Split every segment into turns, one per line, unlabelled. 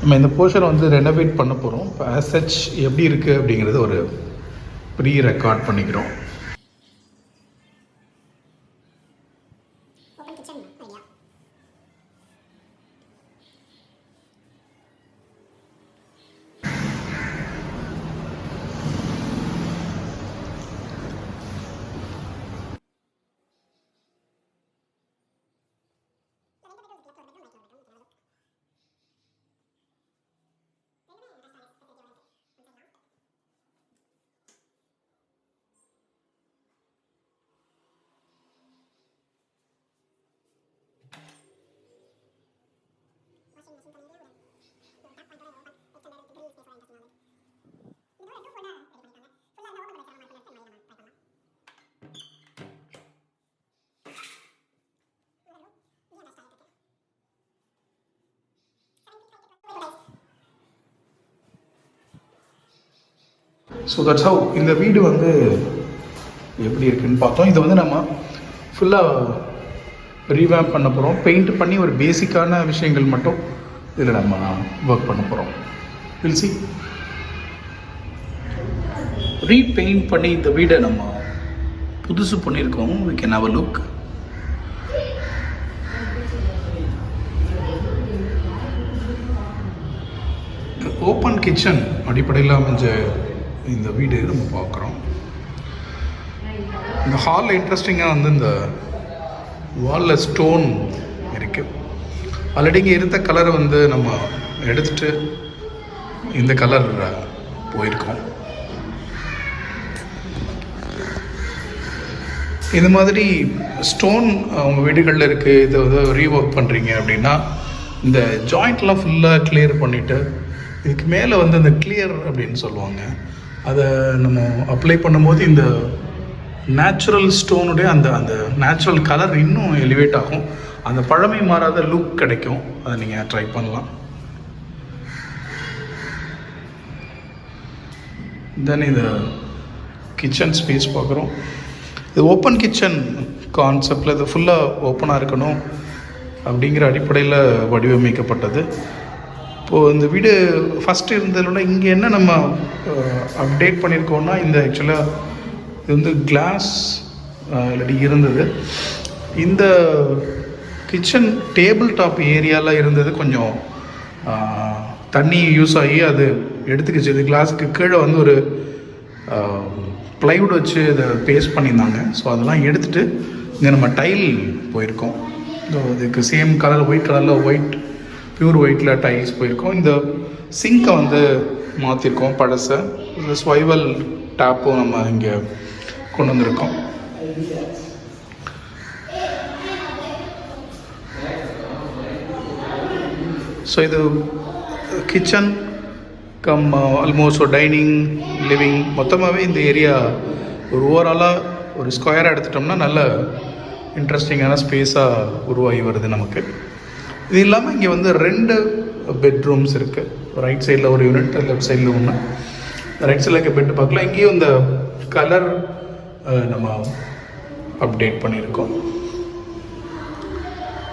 நம்ம இந்த போர்ஷனை வந்து ரெனோவேட் பண்ண போகிறோம். இப்போ ஆஸ் சச் எப்படி இருக்குது அப்படிங்கிறது ஒரு ப்ரீ ரெக்கார்ட் பண்ணிக்கிறோம். ஸோ தட்ஸ் ஹவ் இந்த வீடு வந்து எப்படி இருக்குன்னு பார்த்தோம். இதை வந்து நம்ம ஃபுல்லாக ரீவேம்ப் பண்ண போகிறோம். பெயிண்ட் பண்ணி ஒரு பேசிக்கான விஷயங்கள் மட்டும் இதில் நம்ம ஒர்க் பண்ண போகிறோம். Will see. ரீபெயிண்ட் பண்ணி இந்த வீடை நம்ம புதுசு பண்ணியிருக்கோம். we can have a look. Open kitchen அடிப்படையில் அமைஞ்ச இந்த வீடு நம்ம பார்க்குறோம். இந்த ஹாலில் இன்ட்ரெஸ்டிங்காக வந்து இந்த வாலில் ஸ்டோன் இருக்குது. ஆல்ரெடி இங்கே இருந்த கலரை வந்து நம்ம எடுத்துகிட்டு இந்த கலர் போயிருக்கோம். இது மாதிரி ஸ்டோன் அவங்க வீடுகளில் இருக்குது. இதை வந்து ரீஒர்க் பண்ணுறீங்க அப்படின்னா இந்த ஜாயிண்ட்லாம் ஃபுல்லாக கிளியர் பண்ணிவிட்டு இதுக்கு மேலே வந்து அந்த கிளியர் அப்படின்னு சொல்லுவாங்க, அதை நம்ம அப்ளை பண்ணும்போது இந்த நேச்சுரல் ஸ்டோனுடைய அந்த அந்த நேச்சுரல் கலர் இன்னும் எலிவேட் ஆகும். அந்த பழமை மாறாத லுக் கிடைக்கும். அதை நீங்கள் ட்ரை பண்ணலாம். தென் இந்த கிச்சன் ஸ்பேஸ் பார்க்குறோம். இது ஓப்பன் கிச்சன் கான்செப்டில் இது ஃபுல்லாக ஓப்பனாக இருக்கணும் அப்படிங்கிற அடிப்படையில் வடிவமைக்கப்பட்டது. இப்போது இந்த வீடு ஃபஸ்ட்டு இருந்ததோட இங்கே என்ன நம்ம அப்டேட் பண்ணியிருக்கோன்னா, இந்த ஆக்சுவலாக இது வந்து கிளாஸ் இல்லாட்டி இருந்தது. இந்த கிச்சன் டேபிள் டாப் ஏரியாவில் இருந்தது கொஞ்சம் தண்ணி யூஸ் ஆகி அது எடுத்துக்கிச்சு. இது கிளாஸுக்கு கீழே வந்து ஒரு ப்ளைவுட் வச்சு இதை பேஸ்ட் பண்ணியிருந்தாங்க. ஸோ அதெல்லாம் எடுத்துகிட்டு இங்கே நம்ம டைல் போயிருக்கோம். இதுக்கு சேம் கலர் ஒயிட் கலரில் ஒயிட் பியூர் ஒயிட்டில் டைல்ஸ் போயிருக்கோம். இந்த சிங்கை வந்து மாற்றிருக்கோம் பழசை. இந்த ஸ்வைவல் டேப்பும் நம்ம இங்கே கொண்டு வந்திருக்கோம். ஸோ இது கிச்சன் கம் ஆல்மோஸ்ட் ஒரு டைனிங் லிவிங் மொத்தமாகவே இந்த ஏரியா ஒரு ஓவராலாக ஒரு ஸ்கொயராக எடுத்துட்டோம்னா நல்ல இன்ட்ரெஸ்டிங்கான ஸ்பேஸாக உருவாகி வருது நமக்கு. இது இல்லாமல் இங்கே வந்து 2 பெட்ரூம்ஸ் இருக்குது. ரைட் சைடில் ஒரு யூனிட், லெஃப்ட் சைடில் ஒன்று. ரைட் சைடில் இருக்க பெட்டு பார்க்கலாம். இங்கேயும் இந்த கலர் நம்ம அப்டேட் பண்ணியிருக்கோம்.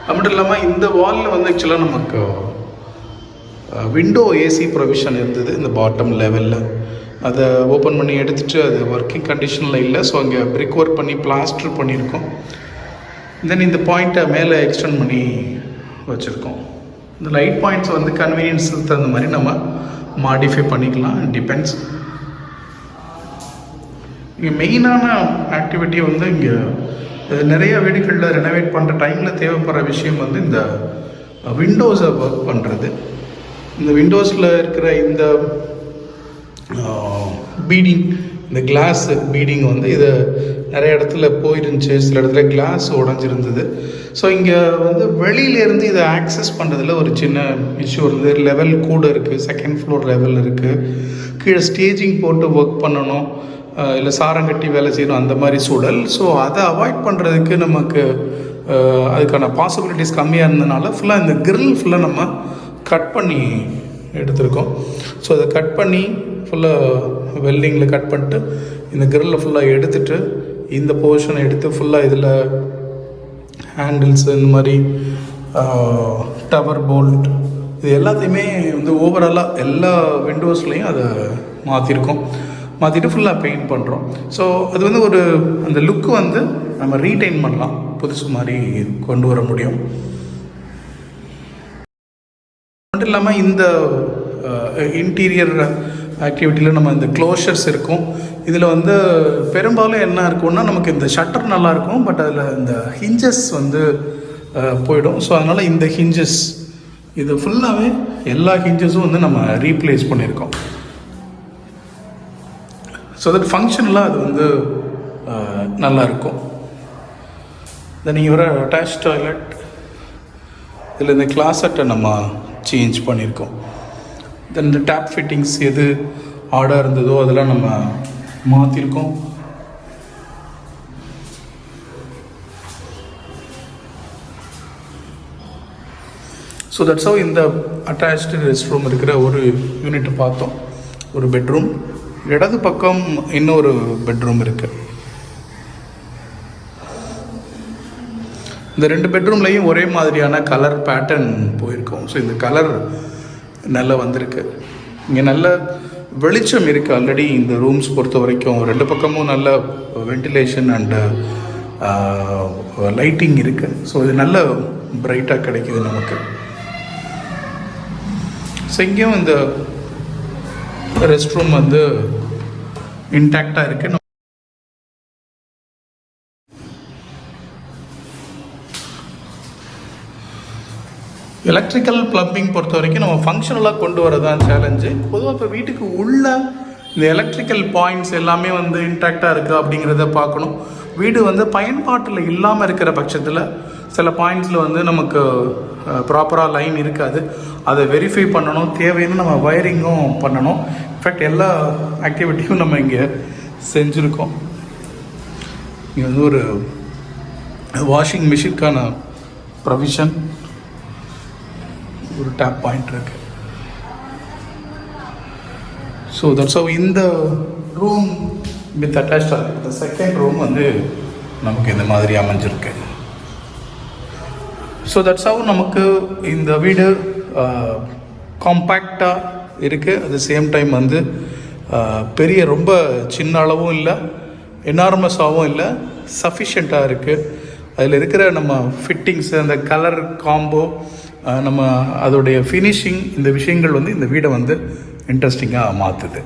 அது மட்டும் இல்லாமல் இந்த வாலில் வந்து ஆக்சுவலாக நமக்கு விண்டோ ஏசி ப்ரொவிஷன் இருந்தது இந்த பாட்டம் லெவலில். அதை ஓப்பன் பண்ணி எடுத்துகிட்டு அது ஒர்க்கிங் கண்டிஷனில் இல்லை. ஸோ அங்கே பிரிக் ஒர்க் பண்ணி பிளாஸ்டர் பண்ணியிருக்கோம். தென் இந்த பாயிண்ட்டை மேலே எக்ஸ்டெண்ட் பண்ணி வச்சுருக்கோம். இந்த லைட் பாயிண்ட்ஸ் வந்து கன்வீனியன்ஸுக்கு தகுந்த மாதிரி நம்ம மாடிஃபை பண்ணிக்கலாம். டிபெண்ட்ஸ். இங்கே மெயினான ஆக்டிவிட்டி வந்து இங்கே நிறைய வீடுகளில் ரெனோவேட் பண்ணுற டைமில் தேவைப்படுற விஷயம் வந்து இந்த விண்டோஸை ஒர்க் பண்ணுறது. இந்த விண்டோஸில் இருக்கிற இந்த பீடிங், இந்த கிளாஸ் பீடிங் வந்து இதை நிறைய இடத்துல போயிருந்துச்சு. சில இடத்துல கிளாஸ் உடஞ்சிருந்தது. ஸோ இங்கே வந்து வெளியிலேருந்து இதை ஆக்சஸ் பண்ணுறதுல ஒரு சின்ன இஷ்யூ இருந்தது. லெவல் கூட இருக்குது, 2nd ஃப்ளோர் லெவல் இருக்குது. கீழே ஸ்டேஜிங் போட்டு ஒர்க் பண்ணணும், இல்லை சாரங்கட்டி வேலை செய்யணும், அந்த மாதிரி சூழல். ஸோ அதை அவாய்ட் பண்ணுறதுக்கு நமக்கு அதுக்கான பாசிபிலிட்டிஸ் கம்மியாக இருந்ததுனால ஃபுல்லாக இந்த கிரில் ஃபுல்லாக நம்ம கட் பண்ணி எடுத்திருக்கோம். ஸோ அதை கட் பண்ணி ஃபுல்லாக வெல்டிங்கில் கட் பண்ணிட்டு இந்த கிரில்லை ஃபுல்லாக எடுத்துகிட்டு இந்த போர்ஷனை எடுத்து ஃபுல்லாக இதில் ஹேண்டில்ஸ், இந்த மாதிரி டவர் போல்ட், இது எல்லாத்தையுமே வந்து ஓவராலாக எல்லா விண்டோஸ்லேயும் அதை மாற்றிருக்கோம். மாற்றிட்டு ஃபுல்லாக பெயிண்ட் பண்ணுறோம். ஸோ அது வந்து ஒரு அந்த லுக்கு வந்து நம்ம ரீடைன் பண்ணலாம், புதுசு மாதிரி கொண்டு வர முடியும். மட்டும் இல்லாமல் இந்த இன்டீரியர் ஆக்டிவிட்டியில் நம்ம இந்த க்ளோஷர்ஸ் இருக்கும். இதில் வந்து பெரும்பாலும் என்ன இருக்கும்னா நமக்கு இந்த ஷட்டர் நல்லாயிருக்கும், பட் அதில் இந்த ஹிஞ்சஸ் வந்து போயிடும். ஸோ அதனால் இந்த ஹிஞ்சஸ் இது ஃபுல்லாகவே எல்லா ஹிஞ்சஸும் வந்து நம்ம ரீப்ளேஸ் பண்ணியிருக்கோம். ஸோ தட் ஃபங்க்ஷனலாக அது வந்து நல்லாயிருக்கும். தென் நீங்கள் வர அட்டாச் டாய்லெட், இதில் இந்த கிளாசட்டை நம்ம சேஞ்ச் பண்ணியிருக்கோம். தென் இந்த டேப் ஃபிட்டிங்ஸ் எது ஆர்டர் இருந்ததோ அதெல்லாம் நம்ம மாற்றிருக்கோம். ஸோ தட்ஸ் ஹவ் இந்த அட்டாச்டு ரெஸ்ட் ரூம் இருக்கிற ஒரு யூனிட் பார்த்தோம். ஒரு பெட்ரூம், இடது பக்கம் இன்னொரு பெட்ரூம் இருக்குது. இந்த 2 பெட்ரூம்லேயும் ஒரே மாதிரியான கலர் பேட்டர்ன் போயிருக்கோம். ஸோ இந்த கலர் நல்லா வந்திருக்கு. இங்கே நல்ல வெளிச்சம் இருக்குது. ஆல்ரெடி இந்த ரூம்ஸ் பொறுத்த வரைக்கும் 2 பக்கமும் நல்ல வென்டிலேஷன் அண்டு லைட்டிங் இருக்குது. ஸோ இது நல்ல பிரைட்டாக கிடைக்குது நமக்கு. ஸோ இங்கேயும் இந்த ரெஸ்ட் ரூம் வந்து இன்டாக்டாக இருக்குது. எலக்ட்ரிக்கல் ப்ளம்பிங் பொறுத்த வரைக்கும் நம்ம ஃபங்க்ஷனலாக கொண்டு வரதான் சேலஞ்சு. பொதுவாக இப்போ வீட்டுக்கு உள்ள இந்த எலக்ட்ரிக்கல் பாயிண்ட்ஸ் எல்லாமே வந்து இன்டாக்டாக இருக்குது அப்படிங்கிறத பார்க்கணும். வீடு வந்து பயன்பாட்டில் இல்லாமல் இருக்கிற பட்சத்தில் சில பாயிண்ட்ஸில் வந்து நமக்கு ப்ராப்பராக லைன் இருக்காது. அதை வெரிஃபை பண்ணணும், தேவைன்னு நம்ம வயரிங்கும் பண்ணணும். இன்ஃபேக்ட் எல்லா ஆக்டிவிட்டியும் நம்ம இங்கே செஞ்சுருக்கோம். இங்கே வந்து ஒரு வாஷிங் மிஷினுக்கான ப்ரொவிஷன், ஒரு டேப் பாயிண்ட் இருக்குது. ஸோ தட்ஸ் ஹவ் இந்த ரூம் வித் அட்டாச் இந்த செகண்ட் ரூம் வந்து நமக்கு இந்த மாதிரி அமைஞ்சிருக்கு. ஸோ தட்ஸ் ஹவ் நமக்கு இந்த வீடு காம்பேக்டாக இருக்குது. அட் த சேம் டைம் வந்து பெரிய ரொம்ப சின்ன அளவும் இல்லை, எனார்மஸாகவும் இல்லை, சஃபிஷியண்ட்டாக இருக்குது. அதில் இருக்கிற நம்ம ஃபிட்டிங்ஸ், அந்த கலர் காம்போ, நம்ம அதோடைய ஃபினிஷிங், இந்த விஷயங்கள் வந்து இந்த வீடை வந்து இன்ட்ரெஸ்டிங்காக மாற்றுது.